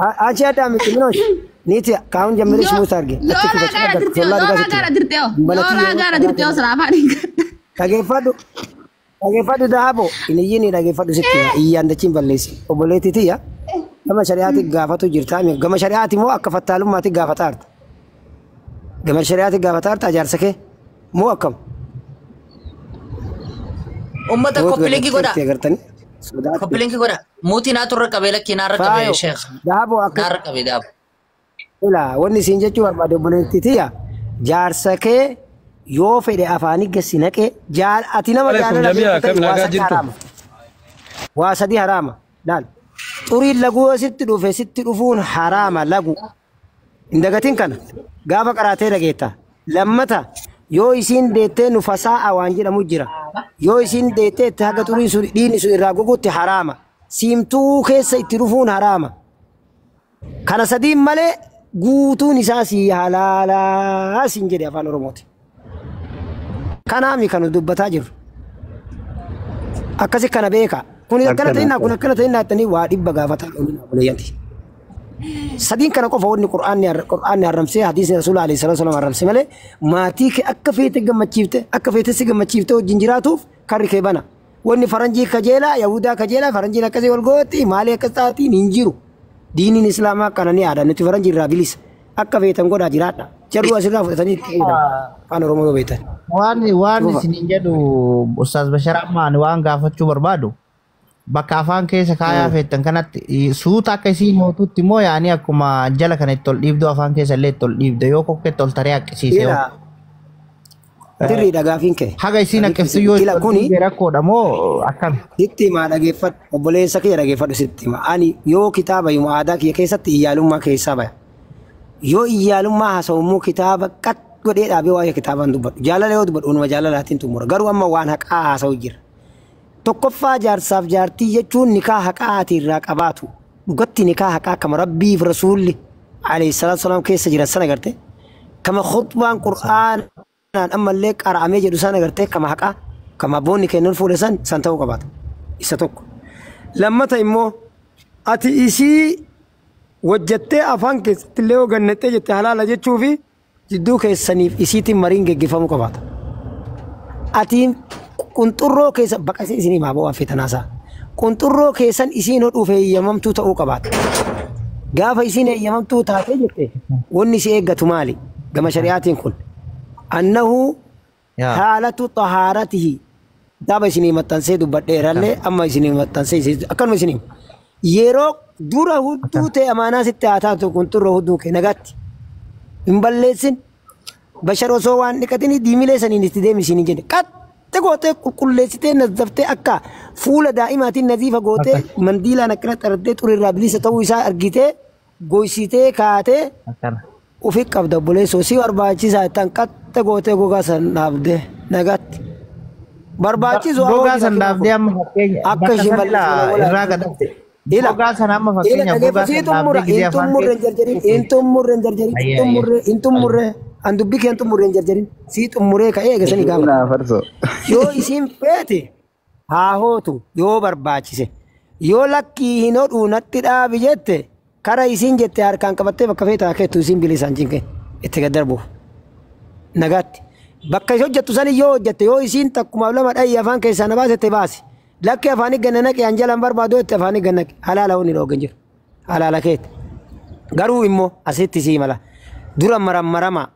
Achi ada miti minosh. Niti kaun jammer ismu sarge. Yoo ragaa dirtee salaafaa dhiiga. Dhaggeeffadhu daabo iniyyiin dhaggeeffadhu sitti iyyaan dachiin balleessi. Obboleettiiti yaa. Gama shari'aatti gaafatu jirta. Gama shari'aatti moo akka fattaalummaatti gaafataarta. Gama shari'aatti gaafataarta ajaarsa kee moo akkam. Ummata koppilinki godha. Koppilinki godha. Muutii naa turre qabee lakkii naarra qabee sheekh. Daabo akka. Naarra qabee daabo. Ila wanni siin jechuu barbaade obboleettiiti yaa. Jaarsa kee yoo fedhe afaanii gassi naqee ati nama jaalala waa sadii haraama laal xuriin laguu sitti dhufe sitti dhufuun haraama lagu hin dagatin kana gaafa qaraatee dhageetta lammata yoo isiin deettee nu fasaa'a waan jedhamu jira yoo isiin deettee itti haga xurii sun dhiini sun irraa gogutti haraama siimtuu keessa itti dhufuun haraama kana sadiin malee guutuun isaa si halaalaa siin jedhe afaan oromooti. Kanaami kan dubbataa jiru. Akkasi kana beeka. Kun akkana ta'inna attanii waa dhibba gaafataa oolanii. Sadiin kana qofa wanni Qur'aanni haramsee hadiisni Rasuulaa alayhi salaatu wasallam haramsee malee maatii kee akka feete gammachiifte akka feete si gammachiifte wajjin jiraatuuf karri kee bana. Wanni faranjii kajeelaa Yahudaa kajeelaa faranjiin akkasii wal gootti maalii akkas taatiin hin jiru. Diiniin Islaamaa kana ni aadaa nuti faranjii irraa bilisa. Akka feetan godhaa jiraadha. Jarru asirraa fudhatanii itti afaan Oromoo yoo beektan. Waan isiniin jedhu Ustaaz Bashar ammaan waan gaafachuu barbaadu bakka afaan keessa kaayaa feetan kanatti suuta akka isiin hootutti immoo yaani akkuma jala kana itti ol dhiibdu afaan keessa illee itti ol dhiibde yoo kokkeetti ol taree haqqisiise yoo. Dirri dhagaafiin kee. Haga isiin haqqiftu yoo itti rakkoodha moo akkami? Sitti himaa dhageeffadhu obboleessa kee dhageeffadhu sitti himaa ani yoo kitaaba himu aadaa kiyya keessatti iyyaalummaa keessaa baya. Yoo iyyaalummaa haasawummoo kitaaba qat godhee dhaabee waa'ee kitaabaan dubbadhu jaalala yoo dubbadhu unuma jaalalaatiin xumura garuu amma waan haqaa haasawu jira. Tokkoffaa jaarsaaf jaartii jechuun nikaa haqaa ati irraa qabaatu dhugatti nikaa haqaa kama rabbiif rasuulli alayhi salaatu salaam keessa jiran sana garte kama khutbaan qur'aanaan ammallee qara'amee jedhu sana garte kama haqaa kama abboonni kennuun fuudhe san ta'uu qabaata isa tokko. Lammata immoo ati isii wajjattee afaan keessatti illee gannattee jettee halaala jechuu fi jidduu keessaniif isiitiin mariin geggeeffamuu qabaata. Atiin qunxurroo keessa baqasee isinii maa bo'aa feetanaasaa. Qunxurroo keessan isiin hodhuuf eeyyamamtuu ta'uu qabaata. Gaafa isiin eeyyamamtuu taatee jette wanni si eeggatu maali? Gama shari'aatiin kun. Annahu haalatu xahaaratihi. Kitaaba isinii maxxansee dubbadheerallee amma isinii maxxansee akkanuma isinii. Yeroo dura hudduu ta'e amaanaa sitti haa taatu qunxurroo hudduu kee nagaatti. Hin balleessin. Bashar osoo waan dhiqatini diimilee saniin itti deemisiin jedhe. Qaxxe gootee qulqulleessitee nazaftee akka fuula daa'imaatiin naziifa gootee mandiilaan akkana xarattee xurirraa bilisa ta'uu isaa argitee goysitee kaatee ofii qabda obboleessoo si barbaachisaa ittaan qaxxe gootee gogaa san dhaabdee nagaatti. Barbaachisu gogaa san dhaabdee amma fakkeenya akka ishee balleessu irraa gadhatte. Gogaa san amma fakkeenya gogaa san dhaabdee gizee afaan intumurre an dubbi kee intumurre hin jarjarin si tumuree ka'ee eegasanii gaafa yoo isiin feete haa hootu yoo barbaachise yoo lakkii hin hodhuu natti dhaabi jette kara isiin jette harkaan qabattee bakka feete haa keettu isiin bilisaan cinqe itti gaddarbuuf nagaatti bakka isa hojjettu sani yoo hojjette yoo isiin takkumaaf lama dhayyi afaan keessaa na baasette baasi lakkii afaanii ganna naqe an jalaan barbaadu itti afaanii ganna naqe halaala wanni dhoogan jiru halaala keete garuu immoo asitti sii mala dura marammarama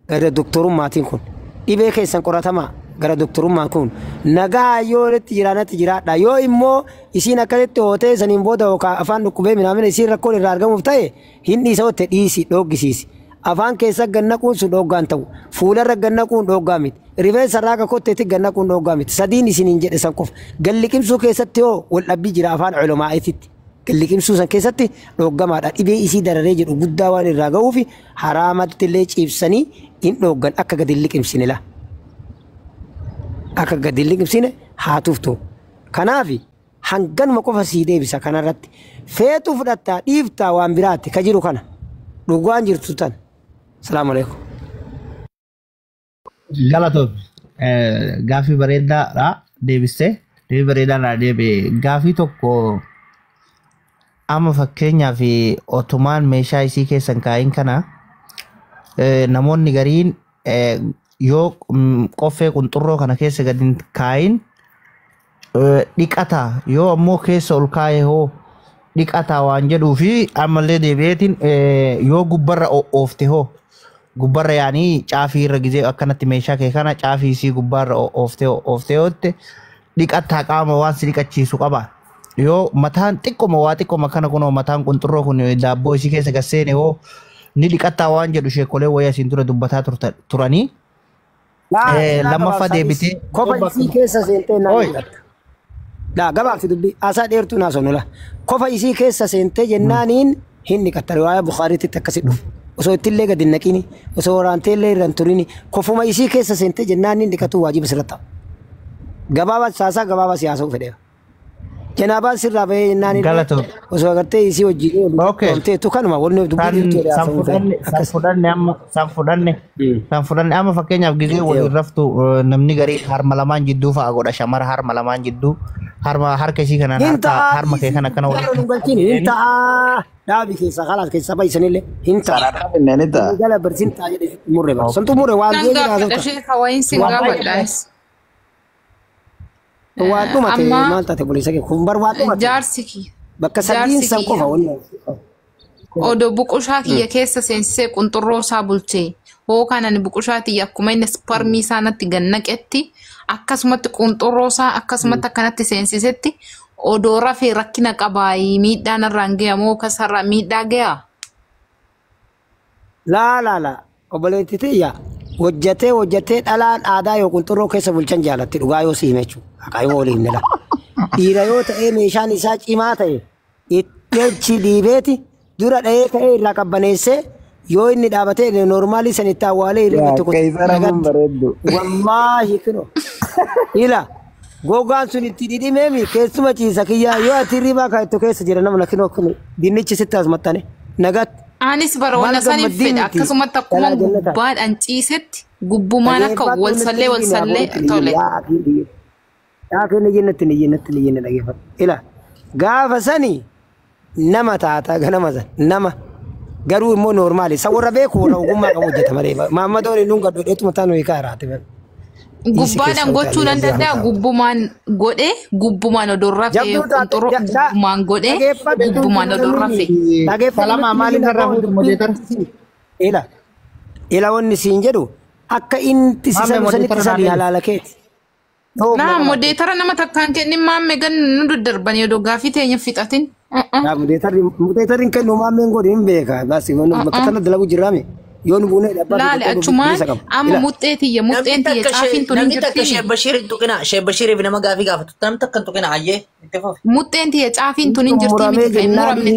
gara doktorummaatiin kun dhibee keessan qoratamaa gara doktorummaan kun nagaa yoo irratti jiraanatti jiraadha yoo immoo isiin akkasitti hootee saniin booda yookaan afaan dhukkubee minaamina isiin rakkoon irraa argamuuf ta'e hin dhiisa hotte dhiisi dhoggisiisi afaan keessa gannaquun sun dhoggaan ta'u fuularra gannaquun dhoggaa miti rifeensa irraa kakotteetti gannaquun dhoggaa miti sadiin isiniin jedhe san qofa galliqimsuu keessatti hoo wal dhabbii jira afaan culamaa'ititti galliqimsuu san keessatti dhoggamaadha dhibee isii dararee jedhu guddaa waan irraa ga'uuf haraamatti illee ciibsanii hin dhoggan akka gadi liqimsine la akka gadi liqimsine haa tuftu kanaaf hanganuma qofa sii deebisa kanarratti feetu fudhattaa dhiiftaa waan biraatti ka jiru kana dhugaan jirtu tan salaamu alaikum galatoon gaafii bareedaadha deebistee deebii bareedaadha deebii gaafii tokko amma fakkeenyaa fi otumaan meeshaa isii keessan kaayin kana namoonni gariin yoo qoffee qunxurroo kana keessa gadi kaayin dhiqata yoo ammoo keessa ol kaayee hoo dhiqata waan jedhuu fi ammallee deebi'eetiin yoo gubbarra oofte hoo gubbarra yaanii caafii irra gizee akkanatti meeshaa kee kana caafii isii gubbarra ooftee hootte dhiqataa qaama waan si dhiqachiisu qaba. Yoo mataan xiqqoma waa xiqqoma kana kunoo mataan qunxurroo kun daabboo isii keessa gasseene hoo ni dhiqataa waan jedhu sheekolee wayyaa isiin dura dubbataa turanii. Lammaffaa deebitee kofa isii keessa seentee naan dhiqatta. Gabaabsi dubbii asaa dheertuu naa sonula. Kofa isii keessa seentee jennaaniin hin dhiqatta. Riwaayaa Bukaariitti akkasi dhufu. Osoo ittillee gadi naqini, osoo waraanteellee irraan turini, kofuma isii keessa seentee jennaan hin dhiqatu waajiba sirratti ta'a. Gabaabaa saasaa gabaabaa siyaasa'uu fedheera. Janaabaan sirraa bahee jennaan hin osoo agartee isii wajjin oolteetu kanuma wanni dubbii san fudhanne amma fakkeenyaaf gizee waliin raftu namni garii harma lamaan jidduu fa'a godha shamara harma lamaan jidduu harka isii kanaan harma kee kana kana hin ta'a dhaabi keessa khalaas keessa baysanillee hin ta'a gala barsin ta'a jedhe murre bara santu murre waan jedhe kawain singabadhaas waaduma te maal taate bulisa ke kun bar waaduma jaarsiki bakka sadiin san qofa wanni odo buqushaa kiyya keessa seensisee qunxurroo isaa bulchee hoo kanan buqushaati akkuma inni sparmii isaanatti gannaqetti akkasumatti qunxurroo isaa akkasumatti akkanatti seensisetti odoo rafee rakkina qabaayi miidhaan irraan geeyamoo kasarra miidhaa geeyaa la obboleettitiyya hojjatee dhalaan aadaa yoo qunxurroo keessa bulchan jaalatti dhugaa yoo siime jechuudha. Akaayuma waliin nila. Dhiira yoo ta'ee meeshaan isaa cimaa ta'e itti dhiibeeti dura dhahee ka'ee irraa qabbaneessee yoo inni dhaabatee noormaalii sanitti awwaalee irratti kutu. Wallaahi kino. Ila gogaan sun itti dhidhimeemi keessuma ciisa kiyyaa yoo ati ribaa kaa'ettu keessa jira nama kinoo kun dinnichi sitti as maxxane nagatti. Anis bara wanna saniin fedha akkasumatti akkuma gubbaadhaan ciisetti gubbumaan akka wal sallee tole. Ni jennatti dhageeffadhu. Ila gaafa sani nama taata ganama san nama garuu immoo noormaali isa warra beeku warra ogummaa qabu hojjeta malee maammadoon inni gaddu dheetuma taanu hiikaa jiraate. Gubbaadhaan gochuu nan danda'a gubbumaan odoo rafee qunxurroo gubbumaan godhee gubbumaan odoo rafee. Salamaa maaliin irraa fuudhu modeetar? Ila wanni siin jedhu akka inni sanitti sadii halaala keeti. Naa modeetara nama takkaan kennin maamme gan nu daddarbanii odoo gaafii teenya fixatin. Modeetarri kennu maammeen godhe hin beeka. Bakka sana dalagu jirraame. Yoon buunee dhabbaa laale achumaan amma muxxeetiyya caafiin tun hin jirti Sheekh Bashir fi nama gaafii gaafatu tam takkan tuqina hayyee muxxeetiyya caafiin tun hin jirti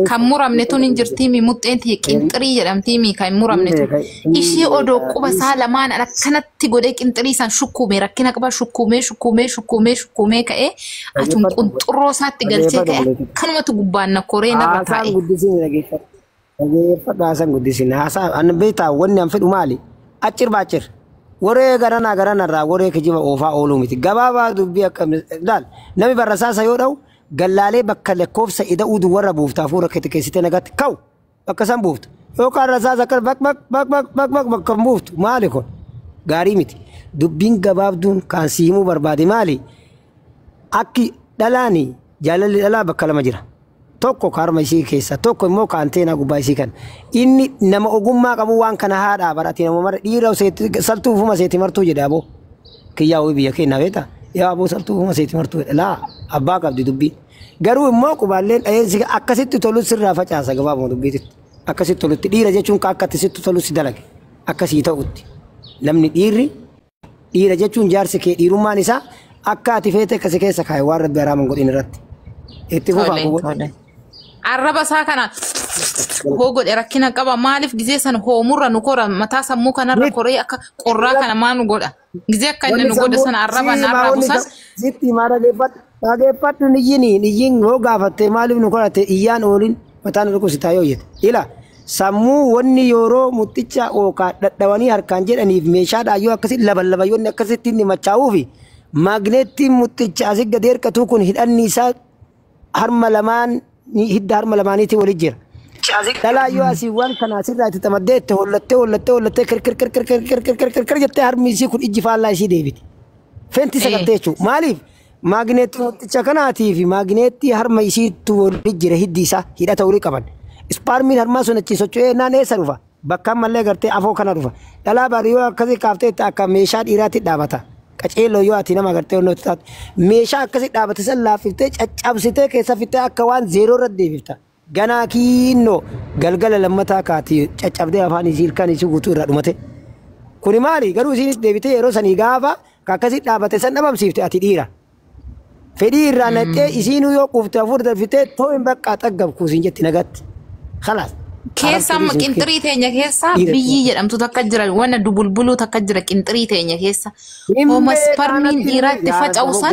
kan muramne tun hin jirti muxxeetiyya qinxirii jedhamti kan muramne tun ishee odoo quba saa lamaan akkanatti godhee qinxirii san shukkuume rakkina qaba shukkuumee ka'ee achum qunxurroo isaatti galchee ka'e kanumatu gubbaan na koree narra taa'e. Fagaasan guddisina haasaa an beektaa wanni an fedhu maali achir baachir waree garanaa irraa waree kijiba oofaa ooluu miti gabaabaa dubbii akka daal namni barrasaasa yoo dha'u gallaalee bakka lakkoofsa ida'uu duwwarra buuftaa fuula keessatti nagatti ka'u bakka san buuftu yookaan rasaasa akka bakka buuftu maali kun gaarii miti dubbiin gabaabduun kan siimuu barbaade maali akki dhalaanii jaalalli dhalaa bakka lama jira. Tokko karma isii keessa tokko immoo kaanteena gubbaa isii kan inni nama ogummaa qabu waan kana haadhaa barate nama mara dhiira saltuu ufuma seeti martuu jedha aboo kiyyaa wii biyya keenya beeta yaa aboo saltuu ufuma seeti martuu laa abbaa qabdi dubbii garuu immoo qubaalleen dhayeessi akkasitti tolu sirraa facaasa gabaabuma dubbiitti akkasitti tolutti dhiira jechuun ka akkatti sitti tolu si dalage akkasii ta'utti namni dhiira jechuun jaarsi kee dhiirummaan isaa akka ati feete akkasi keessa kaa'e waan rabbi haraaman godhin irratti itti fufaa arraba isaa kana hoo godhe rakkina qaba maaliif gizee san hoomurra nu kora mataa sammuu kanarra koree akka qorraa kana maa nu godha gizee akka inni nu godhe sana arraba narraa san sitti maa dhageeffadhu niyyiin hoo gaafattee maaliif nu korate iyyaan oolin mataan dhukkubsitaa yoo jette ila sammuu wanni yeroo muxicha ookaa dadhabanii harkaan jedhaniif meeshaadhaan yoo akkasitti laballabayyoonni akkasitti inni machaa'uufi magneettiin muxicha asii gadi hirkatu kun hidhanni isaa harma lamaan hiddar malamaniti walijira dala yo asiwan kana sirra titamadde hollatte kir jette harmisi kun ijifalla isi debit fenti sagatechu malif magnet chakanaati fi magneti harma isi tu walijira hiddisa hida tawri qaban sparmin harma sunachi sochoe nane sarufa bakka malle garte afo kana rufa dala bariyo akazi kafte ta akka meesha dhiraati dhaabata qaceelo yoo ati nama garte onno tat meesha akkasi dhaabate san laafifte caccabsite keessa fitte akka waan zero irra deebifta ganaa kiinno galgala lammata kaati caccabde afaan isiil kan isi guutuu irra dhumate kuni maali garuu isinis deebite yeroo sanii gaafa akkasi dhaabate san dhabamsiifte ati dhiira fedhii irraa naqee isiinuu yoo quufte afur darfite too'in bakka xaggab kuusin jetti nagatti khalaas keessa qinxirii teenya keessa biyyi jedhamtu takka jira wanna dubulbuluu takka jira qinxirii teenya keessa hooma sparmiin dhiiraatti faca'usan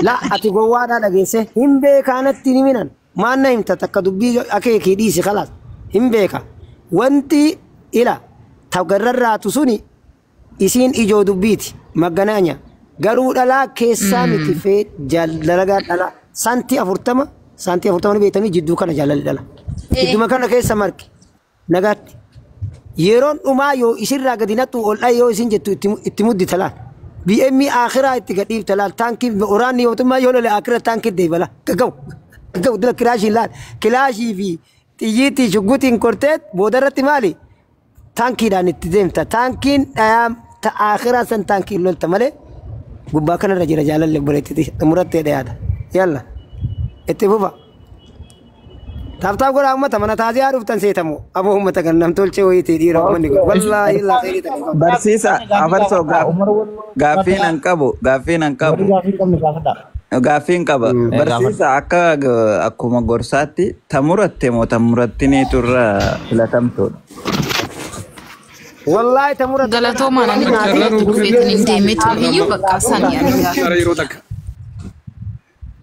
la ati gowwaadhaa dhageesse hin beekaanatti ni minan maanna himta takka dubbii akeekii dhiisi khalaas hin beeka wanti ila tagarrarraatu suni isiin ijoo dubbiiti magganaanya garuu dhalaa keessaa miti fee dalagaa dhalaa santii 40 santi afurtamani beetanii jidduu kana jaalala dhala jidduma kana keessa marki nagaatti yeroon dhumaa yoo isirraa gadinattu oldhaa yoo isin jettu itti muddi talaan BM akhiraa itti gadhiif talaan taankii oraanni mootummaa yoo lole akhiraa taankii deebala gaggabu dila kilaashii laan kilaashii fi xiyyiitii shuggutiin korteet boodarratti maali taankiidhaan itti deemta taankiin dhayaa ta akhiraa san taankii lolta malee gubbaa kanarra jira jaalalle boleettiti murattee dhayaadha yalla itti fufa taaftaa godhaa ummata mana taaziyaa dhuftan seetamu aboo ummata kan nam tolchee wayitii dhiira ummanni kun wallaahi illaa seedita barsiisa afarsoo gaaffiin qaba barsiisa akka akkuma gorsaatti tamuratte moo tamurattineetu irra filatamtuudha wallaahi tamuratte galatoo maanani naati dhufeetin hin deemetu iyyuu bakka sanii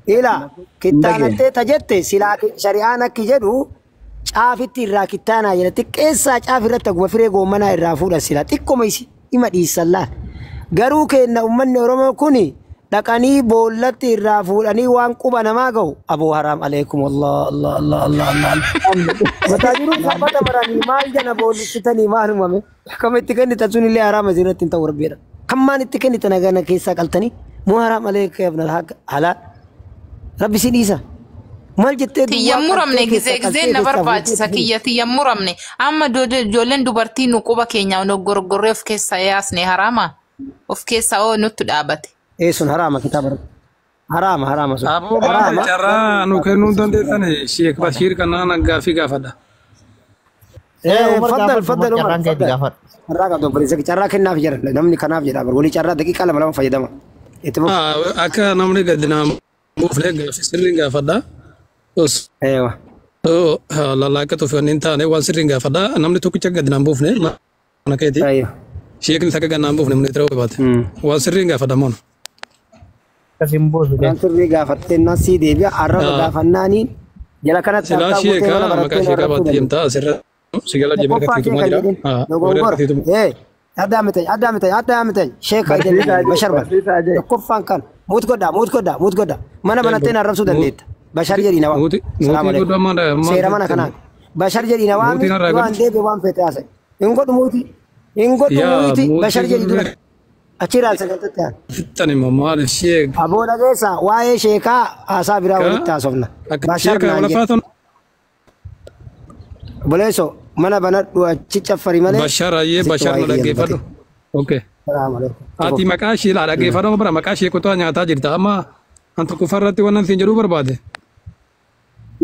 ila kittaanattee tajette silaa shari'aan akki jedhu caafitti irraa kittaanaa jedha xiqqeessaa caafirratti akkuma firee goommanaa irraa fuudha sila xiqqoma isi ima dhiissallaan garuu kenna ummanni oromoo kuni dhaqanii boollatti irraa fuudhanii waan quba namaa ga'u aboo haraam aleekum allah mataa jiru sabbata maranii maal jana boollissitanii maal umame akkama itti kennitan sun illee haraama isinirratti hin ta'u rabbeedha kammaan itti kennitan agana keessaa qaltanii moo haraam aleeka yabna halaa Rabbi sidisa mal jette tiyammuramne gizee na barbaachisa kiyya tiyammuramne amma ijoolleen dubartii nu quba keenya no gorgorree of keessa yaasne harama of keessa oo nutti dhaabate sun harama kitaaba harama sun abo carra nu kennu dandeetane Sheikh Bashir kana gaafi gaafada faddal harra do bari carra kennaaf jira namni kanaaf jedha bar wali carra daqiiqa lama fayyadama akka namni gadina بوفلي في سرينغا فدا بس ايوه لا لا كتو في انت انا وان سرينغا فدا نمني تو كيچ غدنا بوفني انا كيتي ايوه شيكل تاك غنا بوفني من ترو بات وان سرينغا فدا مون كسيمبو وان سرينغا فتنا سي دي بي عرب دا فناني جلا كانت لا شيكا ما كشيكا بات يمتا سر سيغلا جيبك تيتو ماجرا ايه ادامتي شيخ بشر كفان كان موت قدا mana banatena rabsu dandeetta bashar jedhina waan salaam alaykum seera mana kana bashar jedhina waan deebe waan fete ase ingo dumuti bashar jedhina achiraan sagantatte tani mamal sheek aboda geessa waaye sheeka asa bira walitti haasofna bashar boleso mana banadhu achi caffari malee bashar ayee bashar na dhageeffadhu okay salaam alaykum ati maqaashi la dhageeffadhu bara maqaashi ko to nyaataa jirta amma antu kufarratti wannan sin jedhu barbaade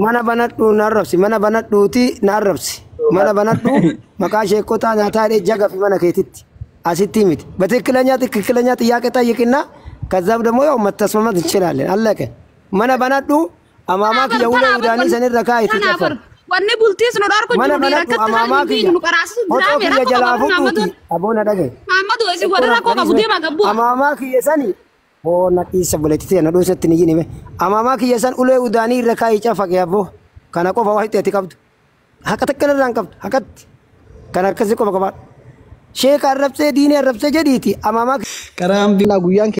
mana banadhu narrabsi mana banadhuuti narrabsi mana banadhu maqaa sheekota nyaataa dhe jaga fi mana keetitti asitti miti በትክክለኛ ጥያቄ ጠይቅና ከዛም ደግሞ ያው መተስማማት እንችላለን አለቀ mana banadhu amaamaak yawle udani sanir rakaa itti cafar wanne bultis no dar ko judi rakat amaamaak nu qaras drame ya jalaafu abona dhage amadu esi wadara ko kabudi magabu amaamaak yesani bona isa boletite na do setti ni yime amaamaak yesan ule udani rakaa cafak yabo kana qofa wahite ati qabdu hakat kana ran qabdu hakat kana kasi qofa qaba sheek arrabse diine arrabse jediti amaamaak karam bila guyan